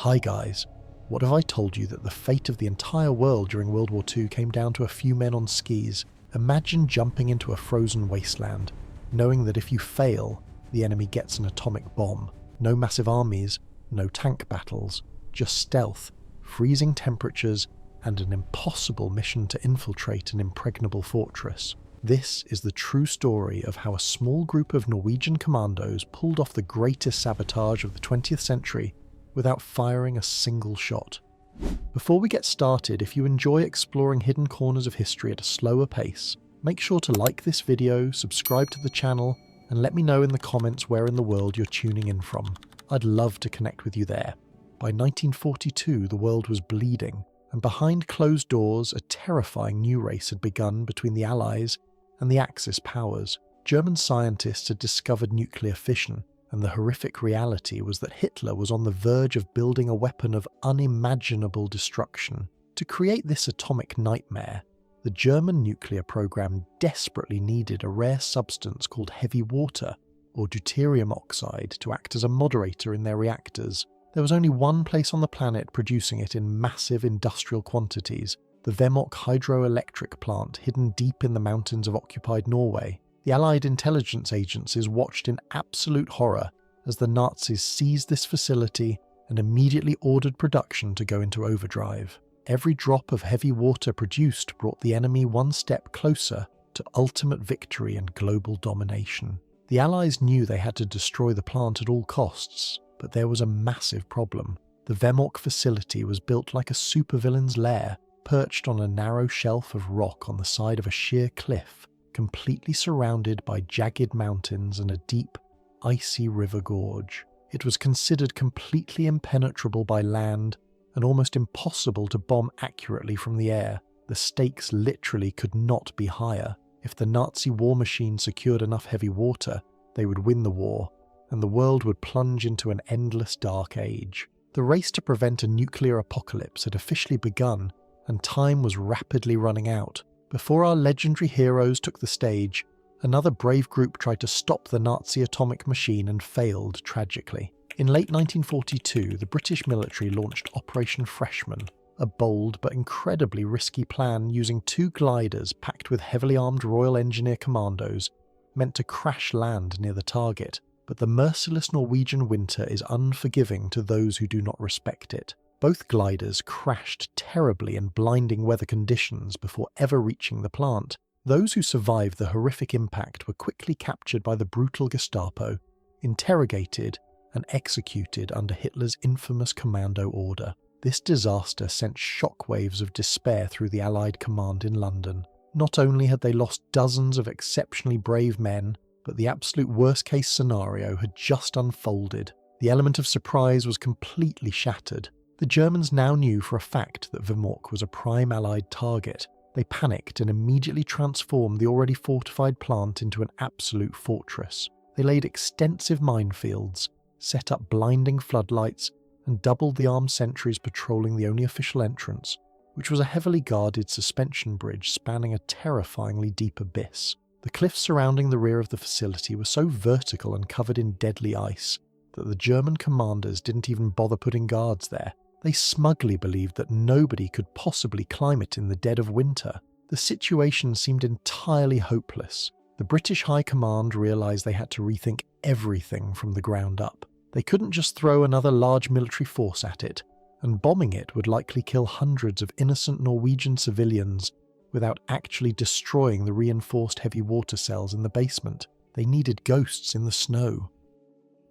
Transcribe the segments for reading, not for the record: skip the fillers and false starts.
Hi guys, what if I told you that the fate of the entire world during World War II came down to a few men on skis? Imagine jumping into a frozen wasteland, knowing that if you fail, the enemy gets an atomic bomb. No massive armies, no tank battles, just stealth, freezing temperatures, and an impossible mission to infiltrate an impregnable fortress. This is the true story of how a small group of Norwegian commandos pulled off the greatest sabotage of the 20th century without firing a single shot. Before we get started, if you enjoy exploring hidden corners of history at a slower pace, make sure to like this video, subscribe to the channel, and let me know in the comments where in the world you're tuning in from. I'd love to connect with you there. By 1942, the world was bleeding, and behind closed doors, a terrifying new race had begun between the Allies and the Axis powers. German scientists had discovered nuclear fission, and the horrific reality was that Hitler was on the verge of building a weapon of unimaginable destruction. To create this atomic nightmare, the German nuclear program desperately needed a rare substance called heavy water, or deuterium oxide, to act as a moderator in their reactors. There was only one place on the planet producing it in massive industrial quantities: the Vemork hydroelectric plant hidden deep in the mountains of occupied Norway. The Allied intelligence agencies watched in absolute horror as the Nazis seized this facility and immediately ordered production to go into overdrive. Every drop of heavy water produced brought the enemy one step closer to ultimate victory and global domination. The Allies knew they had to destroy the plant at all costs, but there was a massive problem. The Vemork facility was built like a supervillain's lair, perched on a narrow shelf of rock on the side of a sheer cliff, completely surrounded by jagged mountains and a deep, icy river gorge. It was considered completely impenetrable by land and almost impossible to bomb accurately from the air. The stakes literally could not be higher. If the Nazi war machine secured enough heavy water, they would win the war, and the world would plunge into an endless dark age. The race to prevent a nuclear apocalypse had officially begun, and time was rapidly running out. Before our legendary heroes took the stage, another brave group tried to stop the Nazi atomic machine and failed tragically. In late 1942, the British military launched Operation Freshman, a bold but incredibly risky plan using two gliders packed with heavily armed Royal Engineer commandos meant to crash land near the target. But the merciless Norwegian winter is unforgiving to those who do not respect it. Both gliders crashed terribly in blinding weather conditions before ever reaching the plant. Those who survived the horrific impact were quickly captured by the brutal Gestapo, interrogated, and executed under Hitler's infamous commando order. This disaster sent shockwaves of despair through the Allied command in London. Not only had they lost dozens of exceptionally brave men, but the absolute worst-case scenario had just unfolded. The element of surprise was completely shattered. The Germans now knew for a fact that Vemork was a prime Allied target. They panicked and immediately transformed the already fortified plant into an absolute fortress. They laid extensive minefields, set up blinding floodlights, and doubled the armed sentries patrolling the only official entrance, which was a heavily guarded suspension bridge spanning a terrifyingly deep abyss. The cliffs surrounding the rear of the facility were so vertical and covered in deadly ice that the German commanders didn't even bother putting guards there. They smugly believed that nobody could possibly climb it in the dead of winter. The situation seemed entirely hopeless. The British High Command realised they had to rethink everything from the ground up. They couldn't just throw another large military force at it, and bombing it would likely kill hundreds of innocent Norwegian civilians without actually destroying the reinforced heavy water cells in the basement. They needed ghosts in the snow.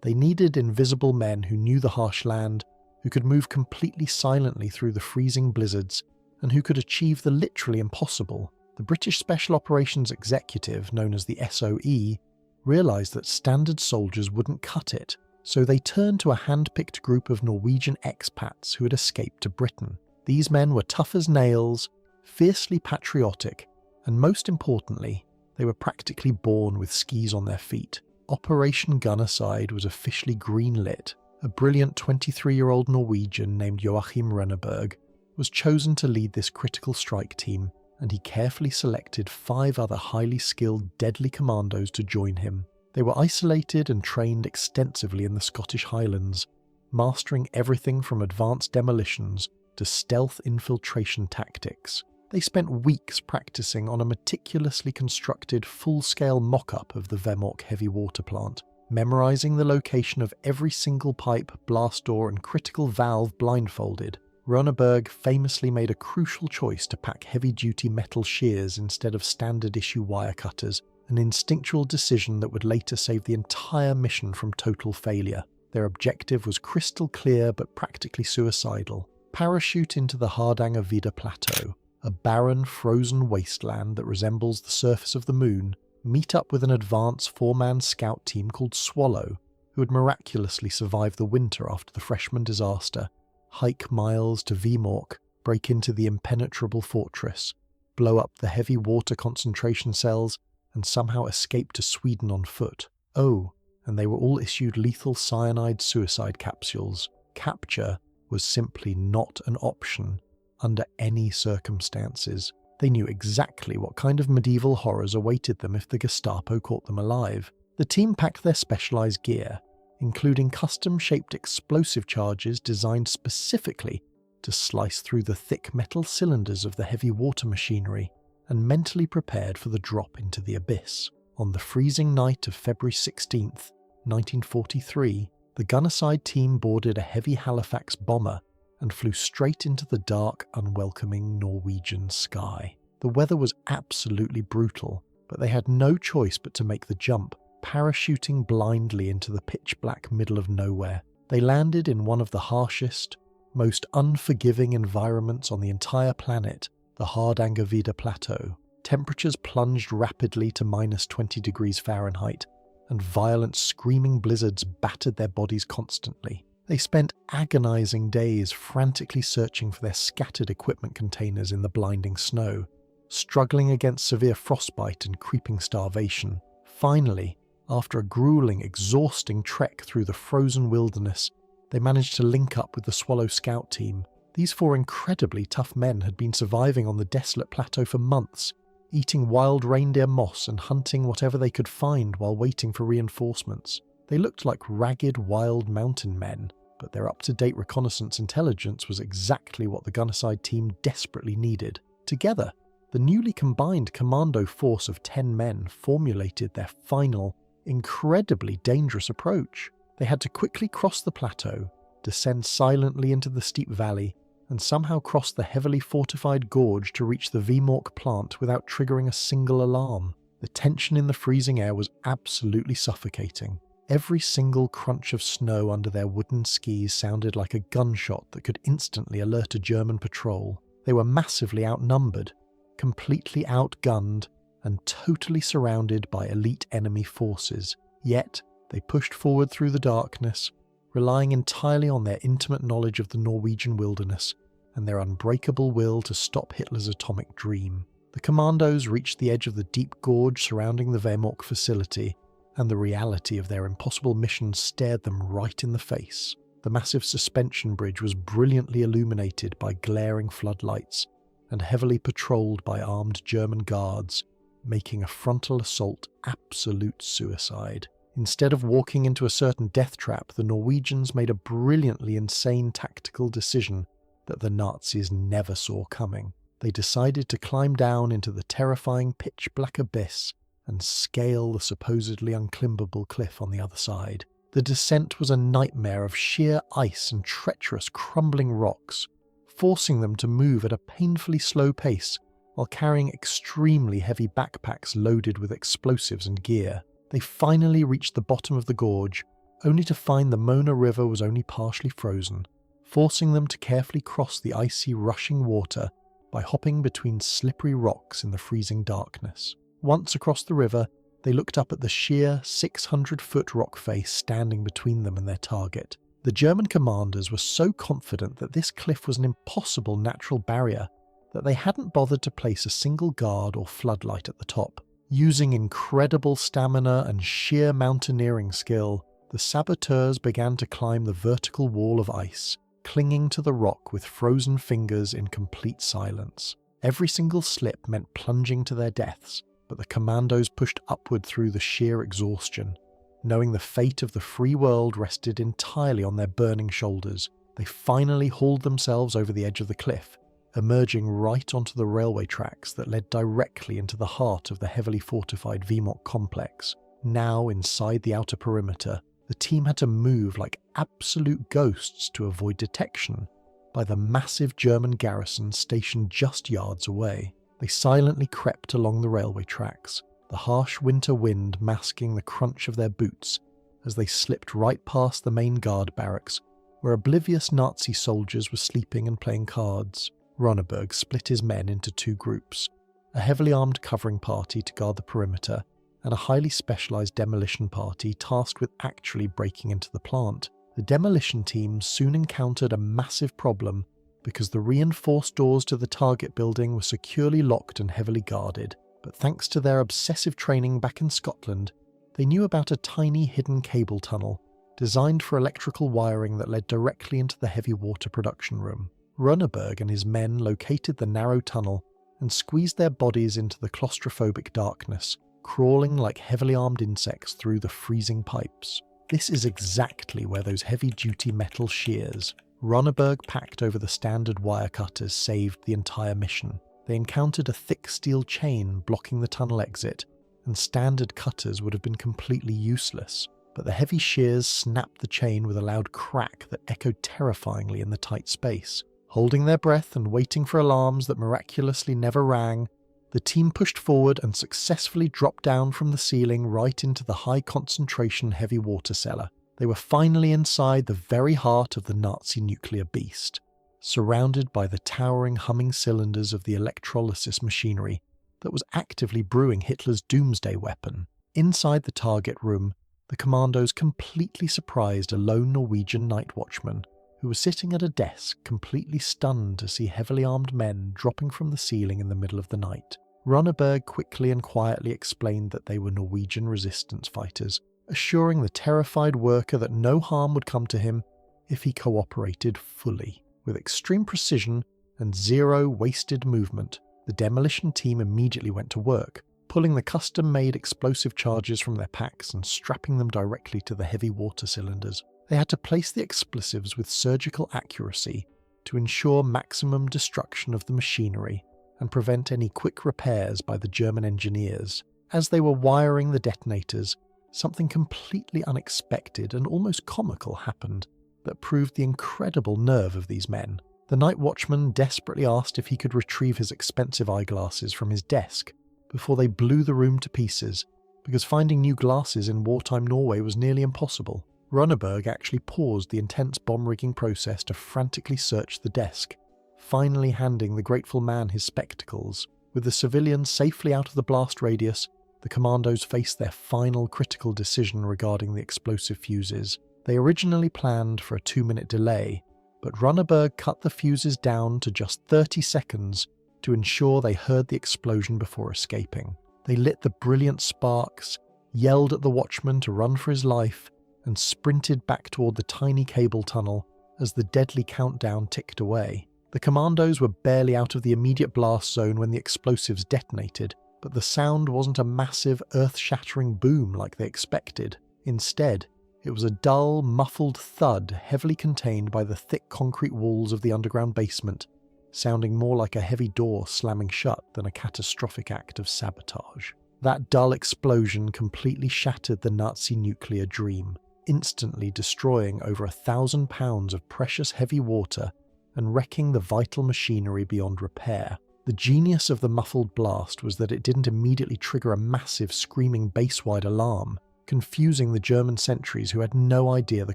They needed invisible men who knew the harsh land, who could move completely silently through the freezing blizzards, and who could achieve the literally impossible. The British Special Operations Executive, known as the SOE, realised that standard soldiers wouldn't cut it, so they turned to a hand-picked group of Norwegian expats who had escaped to Britain. These men were tough as nails, fiercely patriotic, and most importantly, they were practically born with skis on their feet. Operation Gunnerside was officially greenlit. A brilliant 23-year-old Norwegian named Joachim Renneberg was chosen to lead this critical strike team, and he carefully selected 5 other highly skilled, deadly commandos to join him. They were isolated and trained extensively in the Scottish Highlands, mastering everything from advanced demolitions to stealth infiltration tactics. They spent weeks practicing on a meticulously constructed full-scale mock-up of the Vemork heavy water plant, memorizing the location of every single pipe, blast door, and critical valve blindfolded. Ronneberg famously made a crucial choice to pack heavy-duty metal shears instead of standard-issue wire cutters, an instinctual decision that would later save the entire mission from total failure. Their objective was crystal clear but practically suicidal: parachute into the Hardanger Vida Plateau, a barren, frozen wasteland that resembles the surface of the moon, meet up with an advanced four-man scout team called Swallow, who had miraculously survived the winter after the freshman disaster, hike miles to Vemork, break into the impenetrable fortress, blow up the heavy water concentration cells, and somehow escape to Sweden on foot. Oh, and they were all issued lethal cyanide suicide capsules. Capture was simply not an option under any circumstances. They knew exactly what kind of medieval horrors awaited them if the Gestapo caught them alive. The team packed their specialized gear, including custom-shaped explosive charges designed specifically to slice through the thick metal cylinders of the heavy water machinery, and mentally prepared for the drop into the abyss. On the freezing night of February 16th, 1943, the gunnerside team boarded a heavy Halifax bomber and flew straight into the dark, unwelcoming Norwegian sky. The weather was absolutely brutal, but they had no choice but to make the jump, parachuting blindly into the pitch-black middle of nowhere. They landed in one of the harshest, most unforgiving environments on the entire planet, the Hardanger Vida Plateau. Temperatures plunged rapidly to minus 20 degrees Fahrenheit, and violent screaming blizzards battered their bodies constantly. They spent agonizing days frantically searching for their scattered equipment containers in the blinding snow, struggling against severe frostbite and creeping starvation. Finally, after a grueling, exhausting trek through the frozen wilderness, they managed to link up with the Swallow Scout team. These four incredibly tough men had been surviving on the desolate plateau for months, eating wild reindeer moss and hunting whatever they could find while waiting for reinforcements. They looked like ragged, wild mountain men, but their up-to-date reconnaissance intelligence was exactly what the gunnerside team desperately needed. Together, the newly combined commando force of 10 men formulated their final, incredibly dangerous approach. They had to quickly cross the plateau, descend silently into the steep valley, and somehow cross the heavily fortified gorge to reach the Vemork plant without triggering a single alarm. The tension in the freezing air was absolutely suffocating. Every single crunch of snow under their wooden skis sounded like a gunshot that could instantly alert a German patrol. They were massively outnumbered, completely outgunned, and totally surrounded by elite enemy forces. Yet, they pushed forward through the darkness, relying entirely on their intimate knowledge of the Norwegian wilderness and their unbreakable will to stop Hitler's atomic dream. The commandos reached the edge of the deep gorge surrounding the Vemork facility, and the reality of their impossible mission stared them right in the face. The massive suspension bridge was brilliantly illuminated by glaring floodlights and heavily patrolled by armed German guards, making a frontal assault absolute suicide. Instead of walking into a certain death trap, the Norwegians made a brilliantly insane tactical decision that the Nazis never saw coming. They decided to climb down into the terrifying pitch-black abyss and scale the supposedly unclimbable cliff on the other side. The descent was a nightmare of sheer ice and treacherous crumbling rocks, forcing them to move at a painfully slow pace while carrying extremely heavy backpacks loaded with explosives and gear. They finally reached the bottom of the gorge, only to find the Mona River was only partially frozen, forcing them to carefully cross the icy, rushing water by hopping between slippery rocks in the freezing darkness. Once across the river, they looked up at the sheer 600-foot rock face standing between them and their target. The German commanders were so confident that this cliff was an impossible natural barrier that they hadn't bothered to place a single guard or floodlight at the top. Using incredible stamina and sheer mountaineering skill, the saboteurs began to climb the vertical wall of ice, clinging to the rock with frozen fingers in complete silence. Every single slip meant plunging to their deaths, but the commandos pushed upward through the sheer exhaustion. Knowing the fate of the free world rested entirely on their burning shoulders, they finally hauled themselves over the edge of the cliff, emerging right onto the railway tracks that led directly into the heart of the heavily fortified VMOC complex. Now inside the outer perimeter, the team had to move like absolute ghosts to avoid detection by the massive German garrison stationed just yards away. They silently crept along the railway tracks, the harsh winter wind masking the crunch of their boots as they slipped right past the main guard barracks, where oblivious Nazi soldiers were sleeping and playing cards. Ronneberg split his men into two groups, a heavily armed covering party to guard the perimeter, and a highly specialised demolition party tasked with actually breaking into the plant. The demolition team soon encountered a massive problem because the reinforced doors to the target building were securely locked and heavily guarded. But thanks to their obsessive training back in Scotland, they knew about a tiny hidden cable tunnel designed for electrical wiring that led directly into the heavy water production room. Runneberg and his men located the narrow tunnel and squeezed their bodies into the claustrophobic darkness, crawling like heavily armed insects through the freezing pipes. This is exactly where those heavy-duty metal shears Ronneberg packed over the standard wire cutters saved the entire mission. They encountered a thick steel chain blocking the tunnel exit, and standard cutters would have been completely useless. But the heavy shears snapped the chain with a loud crack that echoed terrifyingly in the tight space. Holding their breath and waiting for alarms that miraculously never rang, the team pushed forward and successfully dropped down from the ceiling right into the high-concentration heavy water cellar. They were finally inside the very heart of the Nazi nuclear beast, surrounded by the towering humming cylinders of the electrolysis machinery that was actively brewing Hitler's doomsday weapon. Inside the target room, the commandos completely surprised a lone Norwegian night watchman who was sitting at a desk, completely stunned to see heavily armed men dropping from the ceiling in the middle of the night. Ronneberg quickly and quietly explained that they were Norwegian resistance fighters, assuring the terrified worker that no harm would come to him if he cooperated fully. With extreme precision and zero wasted movement, the demolition team immediately went to work, pulling the custom-made explosive charges from their packs and strapping them directly to the heavy water cylinders. They had to place the explosives with surgical accuracy to ensure maximum destruction of the machinery and prevent any quick repairs by the German engineers. As they were wiring the detonators, something completely unexpected and almost comical happened that proved the incredible nerve of these men. The night watchman desperately asked if he could retrieve his expensive eyeglasses from his desk before they blew the room to pieces, because finding new glasses in wartime Norway was nearly impossible. Runneberg actually paused the intense bomb-rigging process to frantically search the desk, finally handing the grateful man his spectacles. With the civilians safely out of the blast radius, the commandos faced their final critical decision regarding the explosive fuses. They originally planned for a 2-minute delay, but Runneberg cut the fuses down to just 30 seconds to ensure they heard the explosion before escaping. They lit the brilliant sparks, yelled at the watchman to run for his life, and sprinted back toward the tiny cable tunnel as the deadly countdown ticked away. The commandos were barely out of the immediate blast zone when the explosives detonated, but the sound wasn't a massive, earth-shattering boom like they expected. Instead, it was a dull, muffled thud heavily contained by the thick concrete walls of the underground basement, sounding more like a heavy door slamming shut than a catastrophic act of sabotage. That dull explosion completely shattered the Nazi nuclear dream, instantly destroying over 1,000 pounds of precious heavy water and wrecking the vital machinery beyond repair. The genius of the muffled blast was that it didn't immediately trigger a massive screaming base-wide alarm, confusing the German sentries who had no idea the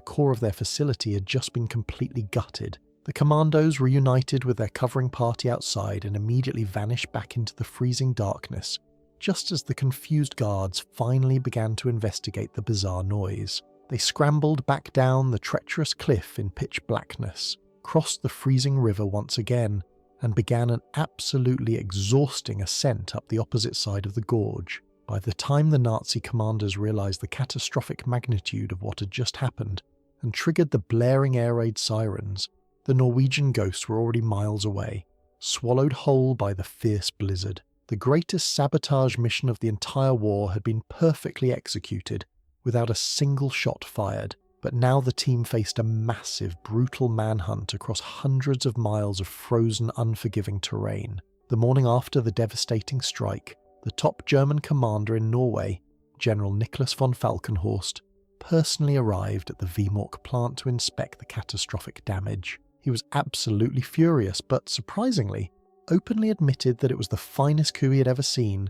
core of their facility had just been completely gutted. The commandos reunited with their covering party outside and immediately vanished back into the freezing darkness, just as the confused guards finally began to investigate the bizarre noise. They scrambled back down the treacherous cliff in pitch blackness, crossed the freezing river once again, and began an absolutely exhausting ascent up the opposite side of the gorge. By the time the Nazi commanders realized the catastrophic magnitude of what had just happened and triggered the blaring air raid sirens, the Norwegian ghosts were already miles away, swallowed whole by the fierce blizzard. The greatest sabotage mission of the entire war had been perfectly executed, without a single shot fired. But now the team faced a massive, brutal manhunt across hundreds of miles of frozen, unforgiving terrain. The morning after the devastating strike, the top German commander in Norway, General Nicholas von Falkenhorst, personally arrived at the Vemork plant to inspect the catastrophic damage. He was absolutely furious, but surprisingly, openly admitted that it was the finest coup he had ever seen,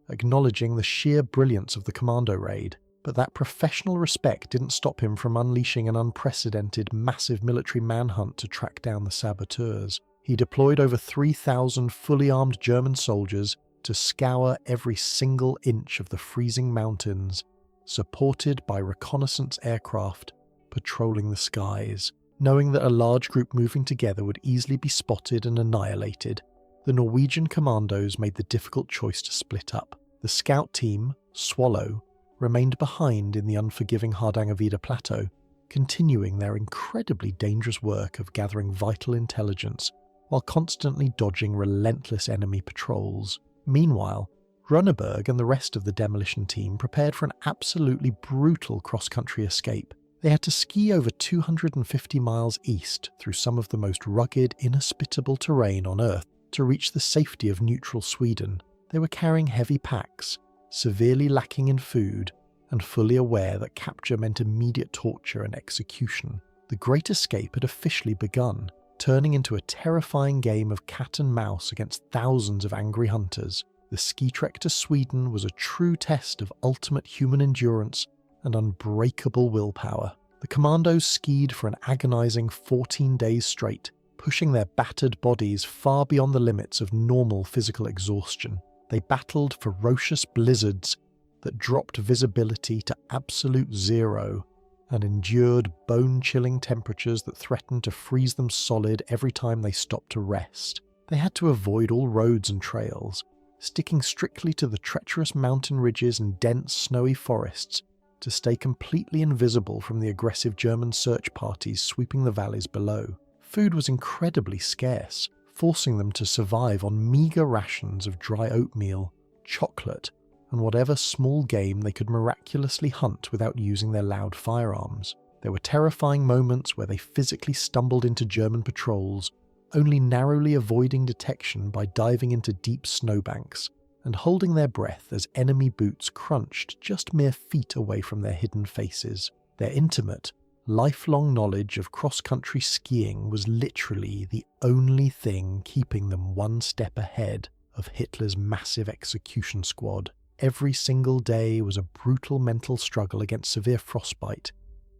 acknowledging the sheer brilliance of the commando raid. But that professional respect didn't stop him from unleashing an unprecedented, massive military manhunt to track down the saboteurs. He deployed over 3,000 fully armed German soldiers to scour every single inch of the freezing mountains, supported by reconnaissance aircraft patrolling the skies. Knowing that a large group moving together would easily be spotted and annihilated, the Norwegian commandos made the difficult choice to split up. The scout team, Swallow, remained behind in the unforgiving Hardangervidda Plateau, continuing their incredibly dangerous work of gathering vital intelligence while constantly dodging relentless enemy patrols. Meanwhile, Runneberg and the rest of the demolition team prepared for an absolutely brutal cross-country escape. They had to ski over 250 miles east through some of the most rugged, inhospitable terrain on Earth to reach the safety of neutral Sweden. They were carrying heavy packs, severely lacking in food, and fully aware that capture meant immediate torture and execution. The Great Escape had officially begun, turning into a terrifying game of cat and mouse against thousands of angry hunters. The ski trek to Sweden was a true test of ultimate human endurance and unbreakable willpower. The commandos skied for an agonizing 14 days straight, pushing their battered bodies far beyond the limits of normal physical exhaustion. They battled ferocious blizzards that dropped visibility to absolute zero and endured bone-chilling temperatures that threatened to freeze them solid every time they stopped to rest. They had to avoid all roads and trails, sticking strictly to the treacherous mountain ridges and dense snowy forests to stay completely invisible from the aggressive German search parties sweeping the valleys below. Food was incredibly scarce, forcing them to survive on meagre rations of dry oatmeal, chocolate, and whatever small game they could miraculously hunt without using their loud firearms. There were terrifying moments where they physically stumbled into German patrols, only narrowly avoiding detection by diving into deep snowbanks and holding their breath as enemy boots crunched just mere feet away from their hidden faces. Their intimate, lifelong knowledge of cross-country skiing was literally the only thing keeping them one step ahead of Hitler's massive execution squad. Every single day was a brutal mental struggle against severe frostbite,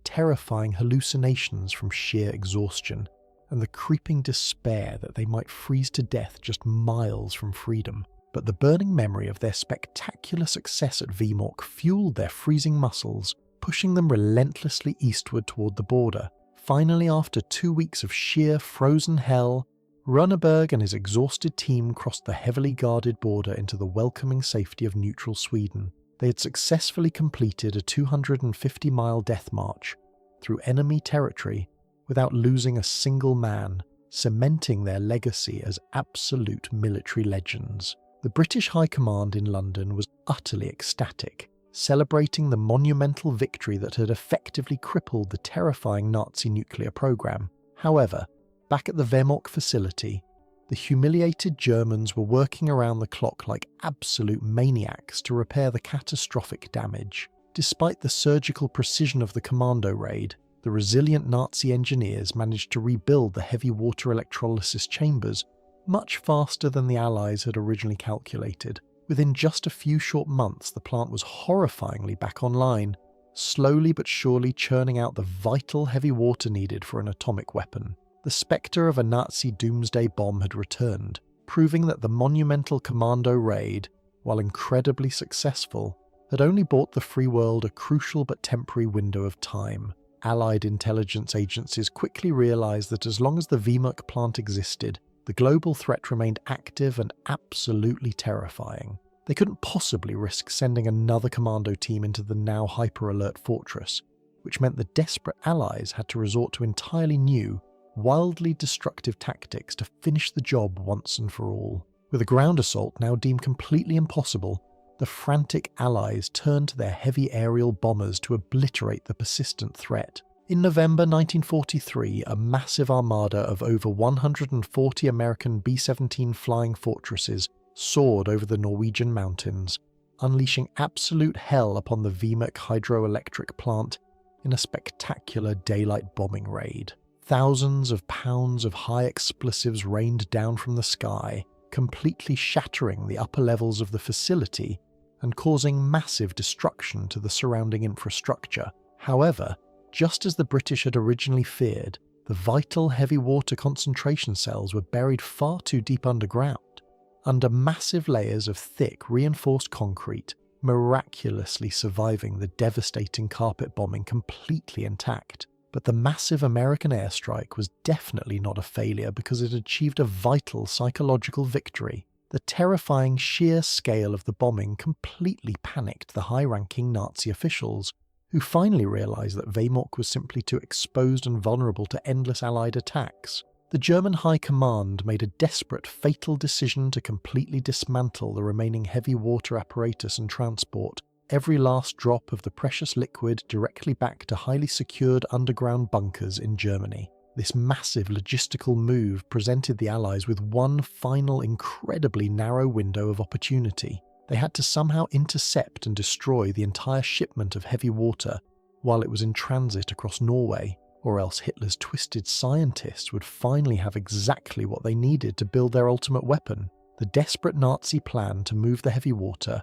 terrifying hallucinations from sheer exhaustion, and the creeping despair that they might freeze to death just miles from freedom. But the burning memory of their spectacular success at Vemork fueled their freezing muscles, pushing them relentlessly eastward toward the border. Finally, after 2 weeks of sheer frozen hell, Runneberg and his exhausted team crossed the heavily guarded border into the welcoming safety of neutral Sweden. They had successfully completed a 250-mile death march through enemy territory without losing a single man, cementing their legacy as absolute military legends. The British High Command in London was utterly ecstatic, celebrating the monumental victory that had effectively crippled the terrifying Nazi nuclear program. However, back at the Vemork facility, the humiliated Germans were working around the clock like absolute maniacs to repair the catastrophic damage. Despite the surgical precision of the commando raid, the resilient Nazi engineers managed to rebuild the heavy water electrolysis chambers much faster than the Allies had originally calculated. Within just a few short months, the plant was horrifyingly back online, slowly but surely churning out the vital heavy water needed for an atomic weapon. The spectre of a Nazi doomsday bomb had returned, proving that the monumental commando raid, while incredibly successful, had only bought the free world a crucial but temporary window of time. Allied intelligence agencies quickly realized that as long as the Vemork plant existed, the global threat remained active and absolutely terrifying. They couldn't possibly risk sending another commando team into the now hyper-alert fortress, which meant the desperate Allies had to resort to entirely new, wildly destructive tactics to finish the job once and for all. With a ground assault now deemed completely impossible, the frantic Allies turned to their heavy aerial bombers to obliterate the persistent threat. In November 1943, a massive armada of over 140 American B-17 flying fortresses soared over the Norwegian mountains, unleashing absolute hell upon the Vemork hydroelectric plant in a spectacular daylight bombing raid. Thousands of pounds of high explosives rained down from the sky, completely shattering the upper levels of the facility and causing massive destruction to the surrounding infrastructure. However, just as the British had originally feared, the vital heavy water concentration cells were buried far too deep underground, under massive layers of thick, reinforced concrete, miraculously surviving the devastating carpet bombing completely intact. But the massive American airstrike was definitely not a failure because it achieved a vital psychological victory. The terrifying sheer scale of the bombing completely panicked the high-ranking Nazi officials, who finally realised that Vemork was simply too exposed and vulnerable to endless Allied attacks. The German High Command made a desperate, fatal decision to completely dismantle the remaining heavy water apparatus and transport every last drop of the precious liquid directly back to highly secured underground bunkers in Germany. This massive logistical move presented the Allies with one final incredibly narrow window of opportunity. They had to somehow intercept and destroy the entire shipment of heavy water while it was in transit across Norway, or else Hitler's twisted scientists would finally have exactly what they needed to build their ultimate weapon. The desperate Nazi plan to move the heavy water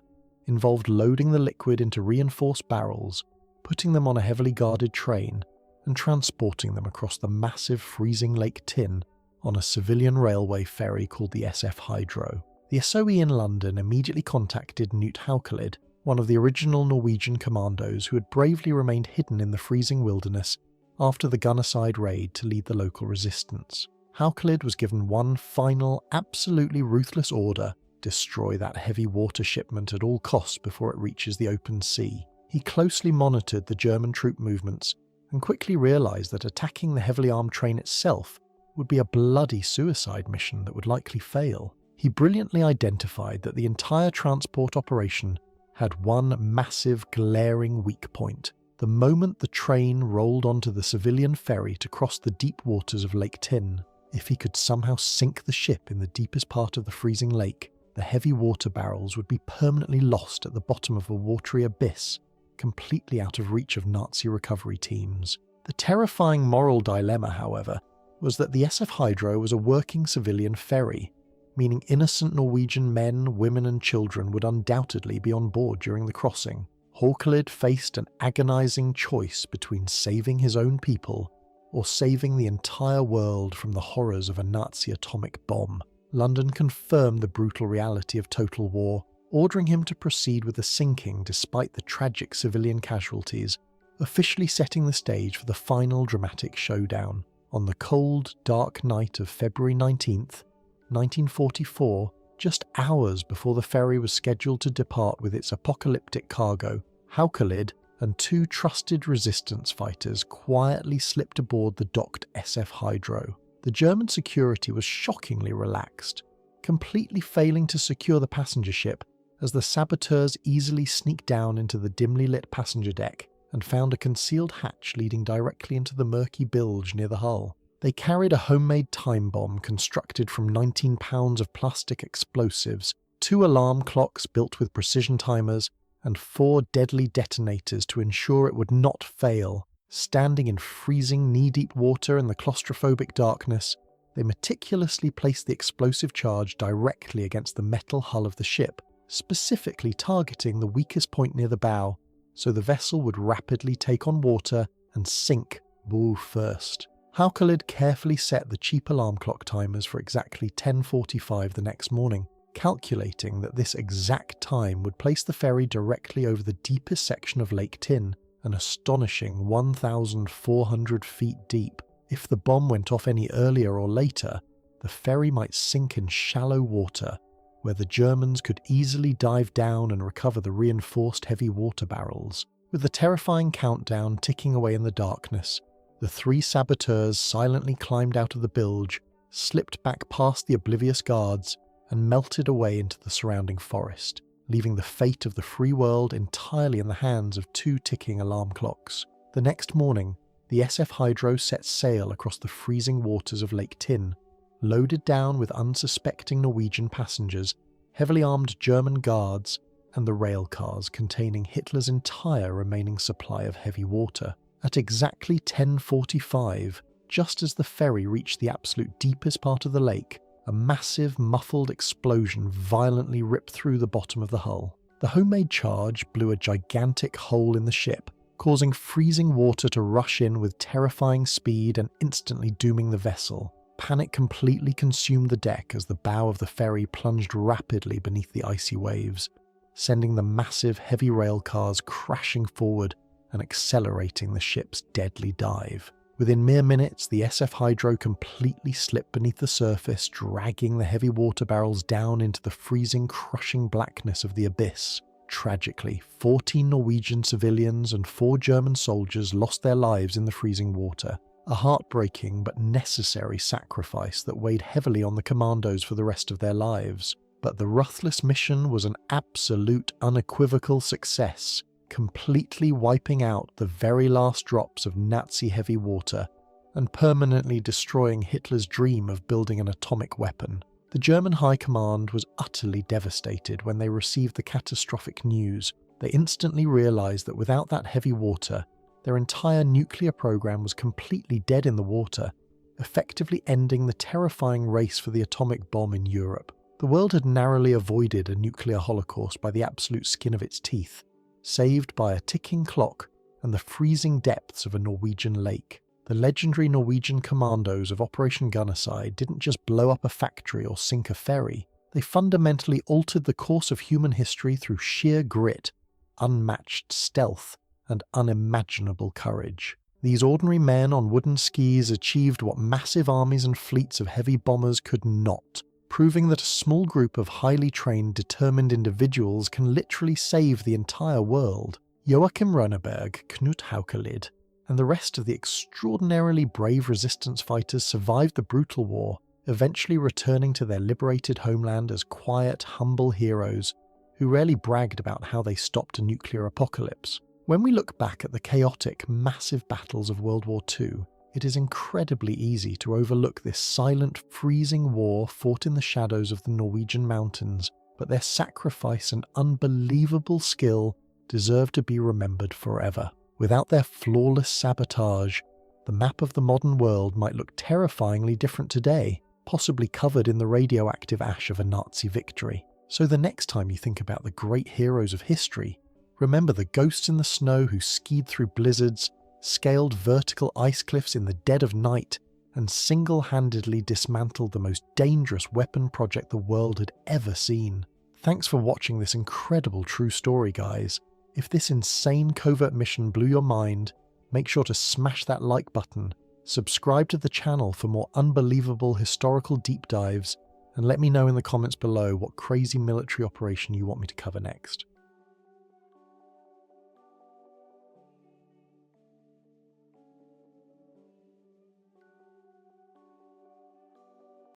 involved loading the liquid into reinforced barrels, putting them on a heavily guarded train, and transporting them across the massive freezing Lake Tinn on a civilian railway ferry called the SF Hydro. The SOE in London immediately contacted Knut Haukelid, one of the original Norwegian commandos who had bravely remained hidden in the freezing wilderness after the Gunnerside raid to lead the local resistance. Haukelid was given one final, absolutely ruthless order: destroy that heavy water shipment at all costs before it reaches the open sea. He closely monitored the German troop movements and quickly realised that attacking the heavily armed train itself would be a bloody suicide mission that would likely fail. He brilliantly identified that the entire transport operation had one massive, glaring weak point. The moment the train rolled onto the civilian ferry to cross the deep waters of Lake Tinn, if he could somehow sink the ship in the deepest part of the freezing lake, the heavy water barrels would be permanently lost at the bottom of a watery abyss, completely out of reach of Nazi recovery teams. The terrifying moral dilemma, however, was that the SF Hydro was a working civilian ferry, meaning innocent Norwegian men, women and children would undoubtedly be on board during the crossing. Haukelid faced an agonising choice between saving his own people or saving the entire world from the horrors of a Nazi atomic bomb. London confirmed the brutal reality of total war, ordering him to proceed with the sinking despite the tragic civilian casualties, officially setting the stage for the final dramatic showdown. On the cold, dark night of February 19th, 1944, just hours before the ferry was scheduled to depart with its apocalyptic cargo, Haukelid and two trusted resistance fighters quietly slipped aboard the docked SF Hydro. The German security was shockingly relaxed, completely failing to secure the passenger ship as the saboteurs easily sneaked down into the dimly lit passenger deck and found a concealed hatch leading directly into the murky bilge near the hull. They carried a homemade time bomb constructed from 19 pounds of plastic explosives, 2 alarm clocks built with precision timers, and 4 deadly detonators to ensure it would not fail. Standing in freezing knee-deep water in the claustrophobic darkness, they meticulously placed the explosive charge directly against the metal hull of the ship, specifically targeting the weakest point near the bow, so the vessel would rapidly take on water and sink bow first. Haukelid carefully set the cheap alarm clock timers for exactly 10:45 the next morning, calculating that this exact time would place the ferry directly over the deepest section of Lake Tinn, an astonishing 1,400 feet deep. If the bomb went off any earlier or later, the ferry might sink in shallow water, where the Germans could easily dive down and recover the reinforced heavy water barrels. With the terrifying countdown ticking away in the darkness, the 3 saboteurs silently climbed out of the bilge, slipped back past the oblivious guards, and melted away into the surrounding forest. leaving the fate of the free world entirely in the hands of 2 ticking alarm clocks. The next morning, the SF Hydro set sail across the freezing waters of Lake Tinn, loaded down with unsuspecting Norwegian passengers, heavily armed German guards, and the rail cars containing Hitler's entire remaining supply of heavy water. At exactly 10:45, just as the ferry reached the absolute deepest part of the lake, a massive, muffled explosion violently ripped through the bottom of the hull. The homemade charge blew a gigantic hole in the ship, causing freezing water to rush in with terrifying speed and instantly dooming the vessel. Panic completely consumed the deck as the bow of the ferry plunged rapidly beneath the icy waves, sending the massive heavy rail cars crashing forward and accelerating the ship's deadly dive. Within mere minutes, the SF Hydro completely slipped beneath the surface, dragging the heavy water barrels down into the freezing, crushing blackness of the abyss. Tragically, 14 Norwegian civilians and 4 German soldiers lost their lives in the freezing water, a heartbreaking but necessary sacrifice that weighed heavily on the commandos for the rest of their lives. But the ruthless mission was an absolute, unequivocal success, completely wiping out the very last drops of Nazi heavy water and permanently destroying Hitler's dream of building an atomic weapon. The German High Command was utterly devastated when they received the catastrophic news. They instantly realized that without that heavy water, their entire nuclear program was completely dead in the water, effectively ending the terrifying race for the atomic bomb in Europe. The world had narrowly avoided a nuclear holocaust by the absolute skin of its teeth, saved by a ticking clock and the freezing depths of a Norwegian lake. The legendary Norwegian commandos of Operation Gunnerside didn't just blow up a factory or sink a ferry, they fundamentally altered the course of human history through sheer grit, unmatched stealth, and unimaginable courage. These ordinary men on wooden skis achieved what massive armies and fleets of heavy bombers could not, proving that a small group of highly trained, determined individuals can literally save the entire world. Joachim Rönneberg, Knut Haukelid, and the rest of the extraordinarily brave resistance fighters survived the brutal war, eventually returning to their liberated homeland as quiet, humble heroes who rarely bragged about how they stopped a nuclear apocalypse. When we look back at the chaotic, massive battles of World War II, it is incredibly easy to overlook this silent, freezing war fought in the shadows of the Norwegian mountains, but their sacrifice and unbelievable skill deserve to be remembered forever. Without their flawless sabotage, the map of the modern world might look terrifyingly different today, possibly covered in the radioactive ash of a Nazi victory. So the next time you think about the great heroes of history, remember the ghosts in the snow who skied through blizzards, scaled vertical ice cliffs in the dead of night, and single-handedly dismantled the most dangerous weapon project the world had ever seen. Thanks for watching this incredible true story, guys. If this insane covert mission blew your mind, make sure to smash that like button, subscribe to the channel for more unbelievable historical deep dives, and let me know in the comments below what crazy military operation you want me to cover next.